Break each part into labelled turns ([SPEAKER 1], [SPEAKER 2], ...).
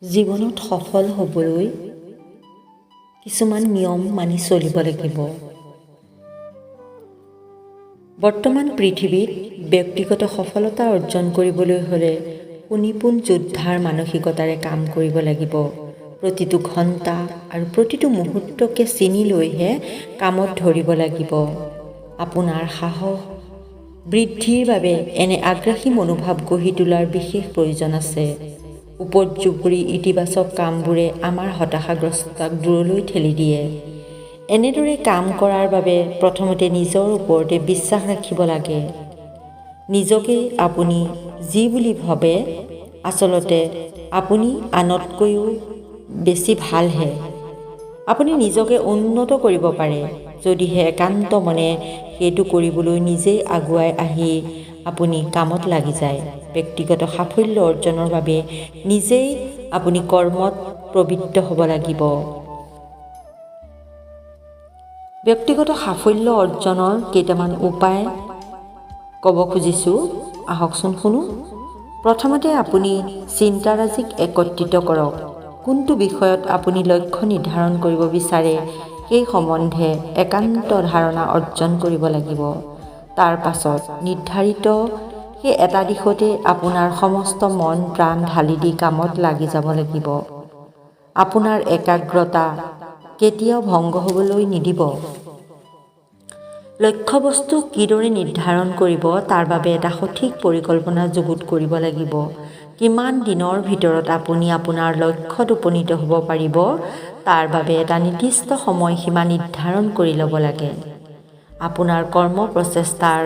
[SPEAKER 1] জীৱনত সফল হ'বলৈ কিছুমান নিয়ম মানি চলিব লাগিব। বৰ্তমান পৃথিৱীত ব্যক্তিগত সফলতা অৰ্জন কৰিবলৈ হ'লে সুনিপুণ যোদ্ধাৰ মানসিকতাৰে কাম কৰিব লাগিব। প্ৰতিটো ঘণ্টা আৰু প্ৰতিটো মুহূৰ্তকে চিনি লৈহে কামত ধৰিব লাগিব। আপোনাৰ সাহস বৃদ্ধিৰ বাবে এনে আগ্ৰাসী মনোভাৱ গঢ়ি তোলাৰ বিশেষ প্ৰয়োজন আছে। উপৰ্যুপৰি ইতিবাচক কামবোৰে আমাৰ হতাশাগ্ৰস্ততাক দূৰলৈ ঠেলি দিয়ে। এনেদৰে কাম কৰাৰ বাবে প্ৰথমতে নিজৰ ওপৰতে বিশ্বাস ৰাখিব লাগে। নিজকে আপুনি যি বুলি ভাবে আচলতে আপুনি আনতকৈও বেছি ভালহে। আপুনি নিজকে উন্নত কৰিব পাৰে যদিহে একান্ত মনে সেইটো কৰিবলৈ নিজেই আগুৱাই আহি আপুনি কামত লাগি যায়। ব্যক্তিগত সাফল্য অৰ্জনৰ বাবে নিজেই আপুনি কৰ্মত প্ৰবৃত্ত হ'ব লাগিব। ব্যক্তিগত সাফল্য অৰ্জনৰ কেইটামান উপায় ক'ব খুজিছোঁ, আহকচোন শুনো। প্ৰথমতে আপুনি চিন্তাৰাজিক একত্ৰিত কৰক। কোনটো বিষয়ত আপুনি লক্ষ্য নিৰ্ধাৰণ কৰিব বিচাৰে সেই সম্বন্ধে একান্ত ধাৰণা অৰ্জন কৰিব লাগিব। তাৰ পাছত নিৰ্ধাৰিত সেই এটা দিশতে আপোনাৰ সমস্ত মন প্ৰাণ ঢালি দি কামত লাগি যাব লাগিব। আপোনাৰ একাগ্ৰতা কেতিয়াও ভংগ হ'বলৈ নিদিব। লক্ষ্যবস্তু কিদৰে নিৰ্ধাৰণ কৰিব তাৰ বাবে এটা সঠিক পৰিকল্পনা যুগুত কৰিব লাগিব। কিমান দিনৰ ভিতৰত আপুনি আপোনাৰ লক্ষ্যত উপনীত হ'ব পাৰিব তাৰ বাবে এটা নিৰ্দিষ্ট সময়সীমা নিৰ্ধাৰণ কৰি ল'ব লাগে। আপোনাৰ কৰ্ম প্ৰচেষ্টাৰ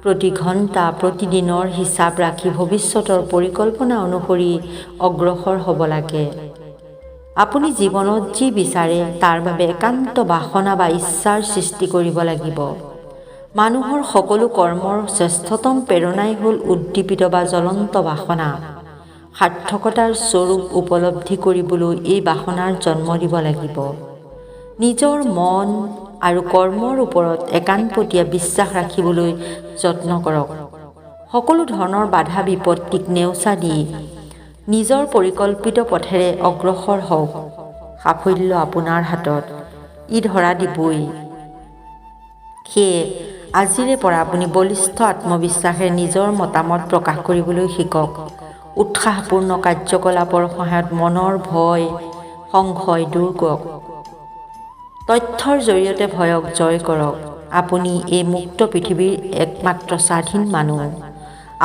[SPEAKER 1] প্ৰতি ঘণ্টা প্ৰতিদিনৰ হিচাপ ৰাখি ভৱিষ্যতৰ পৰিকল্পনা অনুসৰি অগ্ৰসৰ হ'ব লাগে। আপুনি জীৱনত যি বিচাৰে তাৰ বাবে একান্ত বাসনা বা ইচ্ছাৰ সৃষ্টি কৰিব লাগিব। মানুহৰ সকলো কৰ্মৰ শ্ৰেষ্ঠতম প্ৰেৰণাই হ'ল উদ্দীপিত বা জ্বলন্ত বাসনা। সাৰ্থকতাৰ স্বৰূপ উপলব্ধি কৰিবলৈ এই বাসনাৰ জন্ম দিব লাগিব। নিজৰ মন আৰু কৰ্মৰ ওপৰত একানপতীয়া বিশ্বাস ৰাখিবলৈ যত্ন কৰক। সকলো ধৰণৰ বাধা বিপত্তিক নেওচা দি নিজৰ পৰিকল্পিত পথেৰে অগ্ৰসৰ হওক। সাফল্য আপোনাৰ হাতত, ই ধৰা দিবই। সেয়ে আজিৰে পৰা আপুনি বলিষ্ঠ আত্মবিশ্বাসেৰে নিজৰ মতামত প্ৰকাশ কৰিবলৈ শিকক। উৎসাহপূৰ্ণ কাৰ্যকলাপৰ সহায়ত মনৰ ভয় সংশয় দূৰ কৰক। তথ্যৰ জৰিয়তে ভয়ক জয় কৰক। আপুনি এই মুক্ত পৃথিৱীৰ একমাত্ৰ স্বাধীন মানুহ।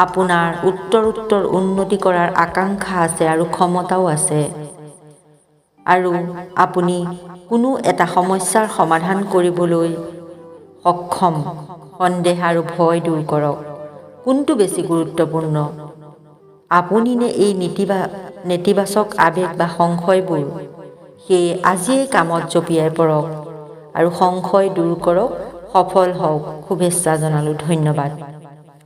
[SPEAKER 1] আপোনাৰ উত্তৰোত্তৰ উন্নতি কৰাৰ আকাংক্ষা আছে আৰু ক্ষমতাও আছে। আৰু আপুনি কোনো এটা সমস্যাৰ সমাধান কৰিবলৈ সক্ষম। সন্দেহ আৰু ভয় দূৰ কৰক। কোনটো বেছি গুৰুত্বপূৰ্ণ, আপুনি নে এই নেতিবাচক আৱেগ বা সংশয়বোৰ? সেয়ে আজিয়েই কামত জঁপিয়াই পৰক আৰু সংশয় দূৰ কৰক। সফল হওক। শুভেচ্ছা জনালোঁ। ধন্যবাদ।